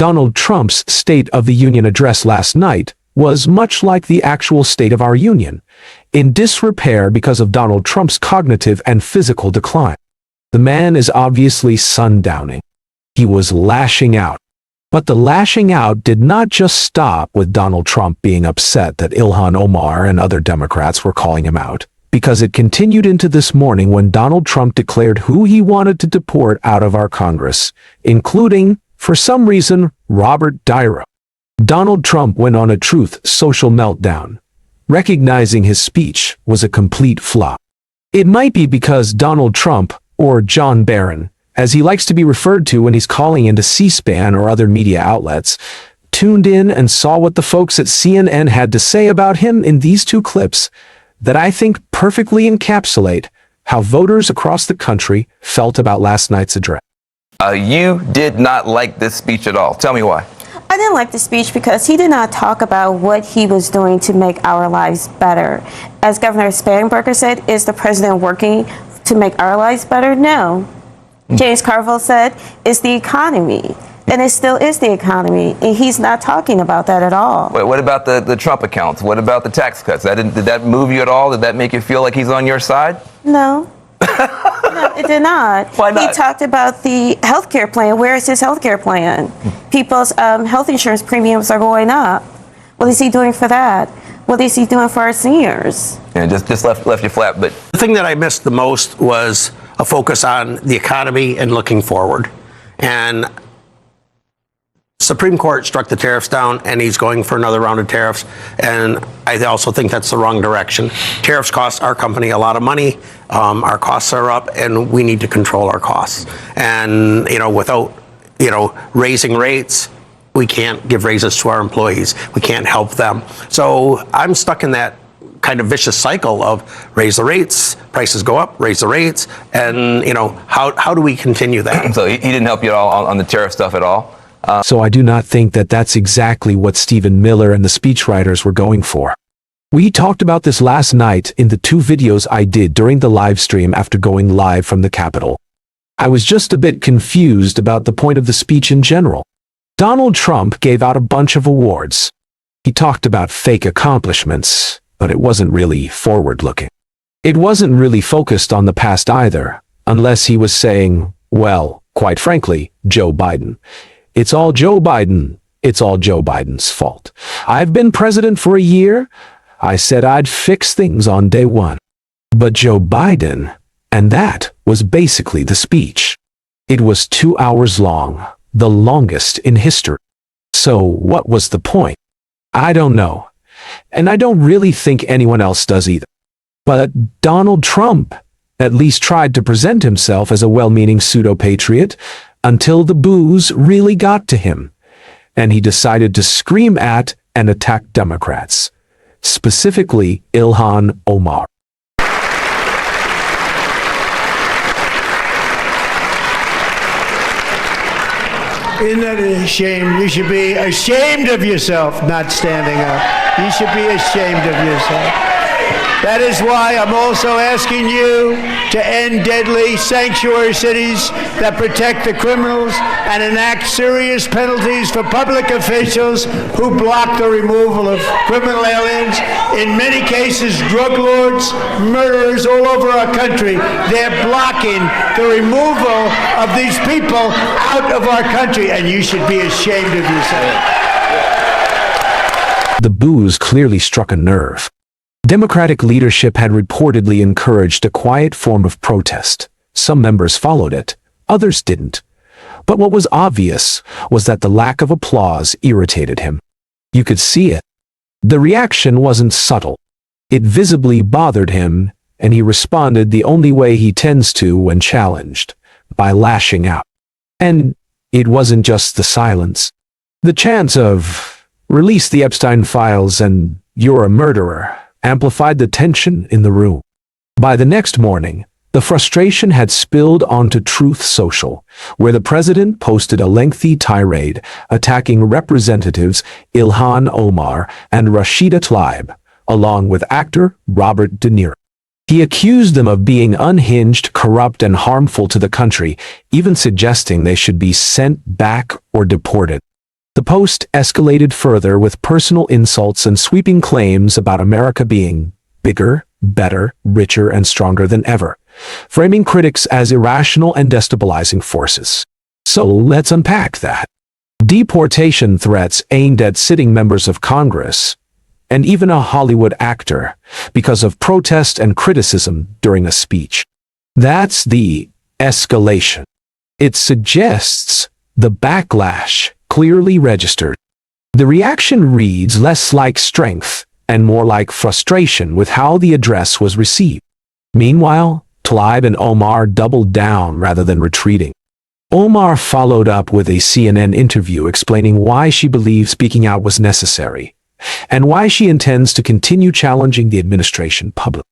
Donald Trump's State of the Union address last night was much like the actual state of our union, in disrepair because of Donald Trump's cognitive and physical decline. The man is obviously sundowning. He was lashing out. But the lashing out did not just stop with Donald Trump being upset that Ilhan Omar and other Democrats were calling him out, because it continued into this morning when Donald Trump declared who he wanted to deport out of our Congress, including, for some reason, Robert Dyra. Donald Trump went on a Truth Social meltdown, recognizing his speech was a complete flop. It might be because Donald Trump, or John Barron, as he likes to be referred to when he's calling into C-SPAN or other media outlets, tuned in and saw what the folks at CNN had to say about him in these two clips that I think perfectly encapsulate how voters across the country felt about last night's address. You did not like this speech at all. Tell me why. I didn't like the speech because he did not talk about what he was doing to make our lives better. As Governor Spanberger said, is the president working to make our lives better? No. James Carville said, it's the economy. And it still is the economy. And he's not talking about that at all. Wait, what about the Trump accounts? What about the tax cuts? Did that move you at all? Did that make you feel like he's on your side? No. No, it did not. Why not? He talked about the health care plan. Where is his health care plan? People's health insurance premiums are going up. What is he doing for that? What is he doing for our seniors? And just left you flat. But the thing that I missed the most was a focus on the economy and looking forward. And Supreme Court struck the tariffs down, and he's going for another round of tariffs. And I also think that's the wrong direction. Tariffs cost our company a lot of money. Our costs are up, and we need to control our costs. And, without, raising rates, we can't give raises to our employees. We can't help them. So I'm stuck in that kind of vicious cycle of raise the rates, prices go up, raise the rates, and how do we continue that? So he didn't help you at all on the tariff stuff at all? So I do not think that that's exactly what Stephen Miller and the speechwriters were going for. We talked about this last night in the two videos I did during the live stream after going live from the Capitol. I was just a bit confused about the point of the speech in general. Donald Trump gave out a bunch of awards. He talked about fake accomplishments, but it wasn't really forward-looking. It wasn't really focused on the past either, unless he was saying, well, quite frankly, Joe Biden. It's all Joe Biden. It's all Joe Biden's fault. I've been president for a year. I said I'd fix things on day one. But Joe Biden, and that was basically the speech. It was 2 hours long, the longest in history. So what was the point? I don't know. And I don't really think anyone else does either. But Donald Trump at least tried to present himself as a well-meaning pseudo-patriot until the boos really got to him, and he decided to scream at and attack Democrats, specifically Ilhan Omar. Isn't that a shame? You should be ashamed of yourself not standing up. You should be ashamed of yourself. That is why I'm also asking you to end deadly sanctuary cities that protect the criminals and enact serious penalties for public officials who block the removal of criminal aliens. In many cases, drug lords, murderers all over our country, they're blocking the removal of these people out of our country, and you should be ashamed of yourself. The boos clearly struck a nerve. Democratic leadership had reportedly encouraged a quiet form of protest. Some members followed it, others didn't. But what was obvious was that the lack of applause irritated him. You could see it. The reaction wasn't subtle. It visibly bothered him, and he responded the only way he tends to when challenged, by lashing out. And it wasn't just the silence. The chants of, "Release the Epstein files" and "You're a murderer" amplified the tension in the room. By the next morning, the frustration had spilled onto Truth Social, where the president posted a lengthy tirade attacking Representatives Ilhan Omar and Rashida Tlaib, along with actor Robert De Niro. He accused them of being unhinged, corrupt, and harmful to the country, even suggesting they should be sent back or deported. The post escalated further with personal insults and sweeping claims about America being bigger, better, richer, and stronger than ever, framing critics as irrational and destabilizing forces. So let's unpack that. Deportation threats aimed at sitting members of Congress, and even a Hollywood actor, because of protest and criticism during a speech. That's the escalation. It suggests the backlash clearly registered. The reaction reads less like strength and more like frustration with how the address was received. Meanwhile, Tlaib and Omar doubled down rather than retreating. Omar followed up with a CNN interview explaining why she believes speaking out was necessary, and why she intends to continue challenging the administration publicly.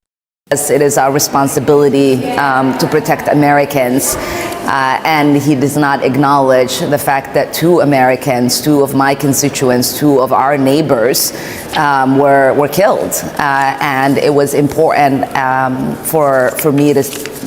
It is our responsibility to protect Americans, and he does not acknowledge the fact that two Americans, two of my constituents, two of our neighbors were killed. And it was important for me to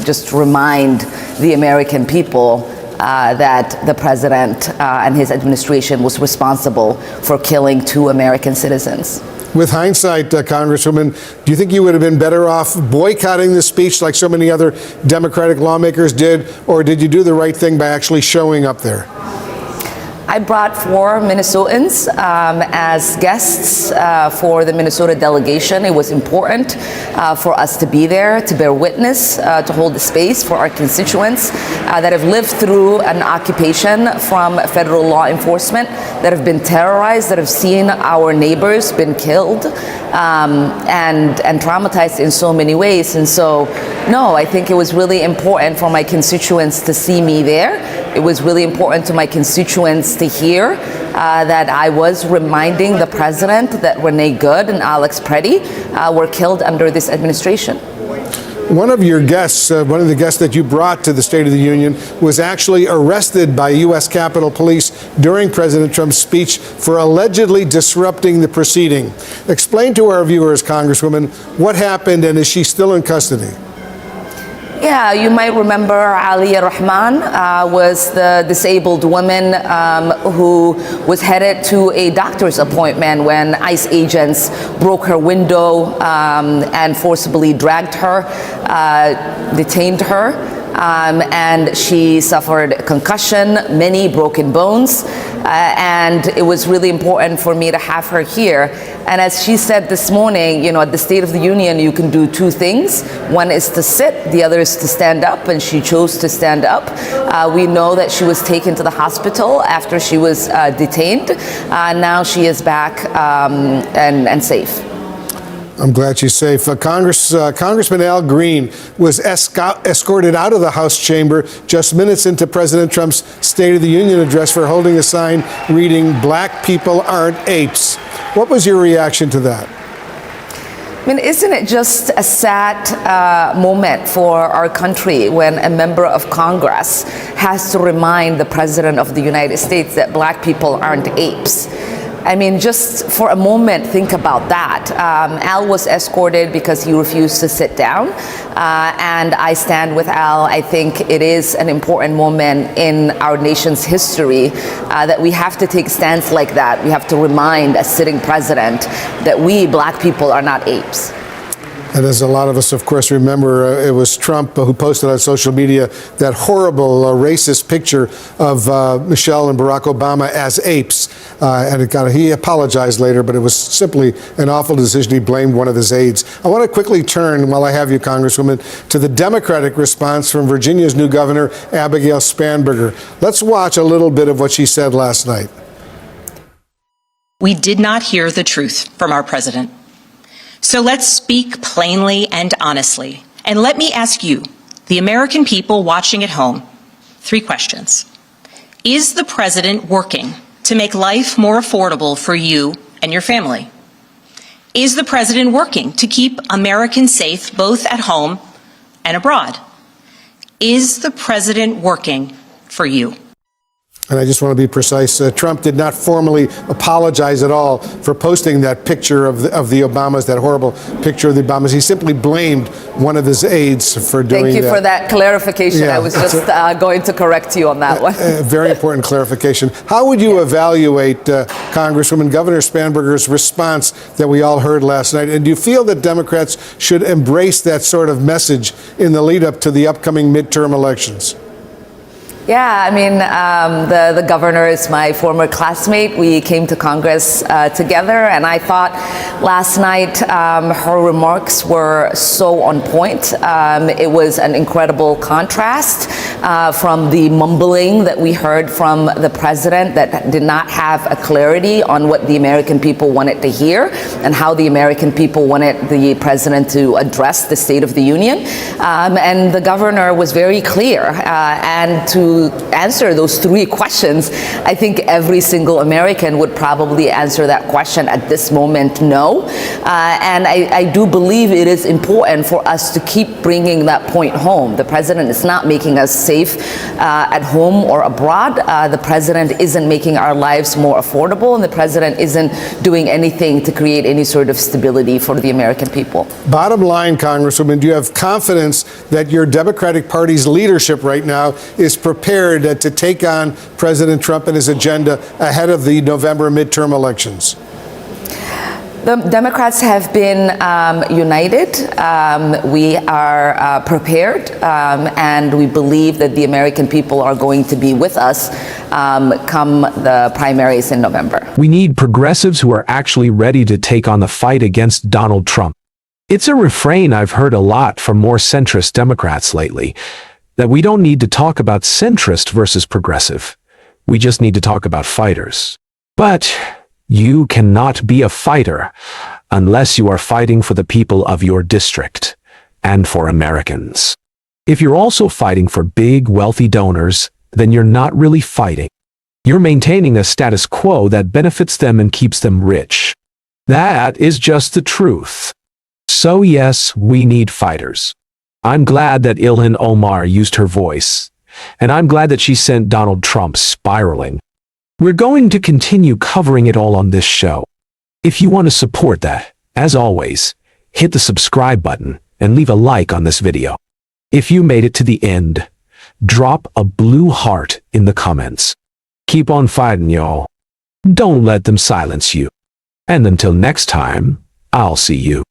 just remind the American people that the president and his administration was responsible for killing two American citizens. With hindsight, Congresswoman, do you think you would have been better off boycotting the speech like so many other Democratic lawmakers did, or did you do the right thing by actually showing up there? I brought 4 Minnesotans as guests for the Minnesota delegation. It was important for us to be there, to bear witness, to hold the space for our constituents that have lived through an occupation from federal law enforcement, that have been terrorized, that have seen our neighbors been killed and traumatized in so many ways. And so, no, I think it was really important for my constituents to see me there. It was really important to my constituents to hear that I was reminding the president that Renee Good and Alex Preddy were killed under this administration. One of your guests, one of the guests that you brought to the State of the Union, was actually arrested by U.S. Capitol Police during President Trump's speech for allegedly disrupting the proceeding. Explain to our viewers, Congresswoman, what happened, and is she still in custody? Yeah, you might remember Aliyah Rahman was the disabled woman who was headed to a doctor's appointment when ICE agents broke her window and forcibly dragged her, detained her, and she suffered concussion, many broken bones, and it was really important for me to have her here. And as she said this morning, you know, at the State of the Union, you can do 2 things. One is to sit, the other is to stand up, and she chose to stand up. We know that she was taken to the hospital after she was detained. Now she is back and safe. I'm glad she's safe. Congressman Al Green was escorted out of the House chamber just minutes into President Trump's State of the Union address for holding a sign reading, "Black people aren't apes." What was your reaction to that? I mean, isn't it just a sad moment for our country when a member of Congress has to remind the President of the United States that black people aren't apes? I mean, just for a moment, think about that. Al was escorted because he refused to sit down, and I stand with Al. I think it is an important moment in our nation's history that we have to take a stance like that. We have to remind a sitting president that we, black people, are not apes. And as a lot of us, of course, remember, it was Trump who posted on social media that horrible racist picture of Michelle and Barack Obama as apes. And he apologized later, but it was simply an awful decision. He blamed one of his aides. I want to quickly turn, while I have you, Congresswoman, to the Democratic response from Virginia's new governor, Abigail Spanberger. Let's watch a little bit of what she said last night. We did not hear the truth from our president. So let's speak plainly and honestly. And let me ask you, the American people watching at home, 3 questions. Is the president working to make life more affordable for you and your family? Is the president working to keep Americans safe both at home and abroad? Is the president working for you? And I just want to be precise. Trump did not formally apologize at all for posting that picture of the Obamas, that horrible picture of the Obamas. He simply blamed one of his aides for doing that. Thank you for that clarification. Yeah, I was just going to correct you on that one. Very important clarification. How would you evaluate, Congresswoman, Governor Spanberger's response that we all heard last night? And do you feel that Democrats should embrace that sort of message in the lead up to the upcoming midterm elections? Yeah, I mean, the governor is my former classmate. We came to Congress together, and I thought last night her remarks were so on point. It was an incredible contrast from the mumbling that we heard from the president that did not have a clarity on what the American people wanted to hear and how the American people wanted the president to address the State of the Union. And the governor was very clear, and to answer those three questions, I think every single American would probably answer that question at this moment, no. And I do believe it is important for us to keep bringing that point home. The president is not making us safe at home or abroad. The president isn't making our lives more affordable, and the president isn't doing anything to create any sort of stability for the American people. Bottom line, Congresswoman, do you have confidence that your Democratic Party's leadership right now is prepared to take on President Trump and his agenda ahead of the November midterm elections? The Democrats have been united. We are prepared, and we believe that the American people are going to be with us come the primaries in November. We need progressives who are actually ready to take on the fight against Donald Trump. It's a refrain I've heard a lot from more centrist Democrats lately, that we don't need to talk about centrist versus progressive. We just need to talk about fighters. But you cannot be a fighter unless you are fighting for the people of your district and for Americans. If you're also fighting for big, wealthy donors, then you're not really fighting. You're maintaining a status quo that benefits them and keeps them rich. That is just the truth. So yes, we need fighters. I'm glad that Ilhan Omar used her voice, and I'm glad that she sent Donald Trump spiraling. We're going to continue covering it all on this show. If you want to support that, as always, hit the subscribe button and leave a like on this video. If you made it to the end, drop a blue heart in the comments. Keep on fighting, y'all. Don't let them silence you. And until next time, I'll see you.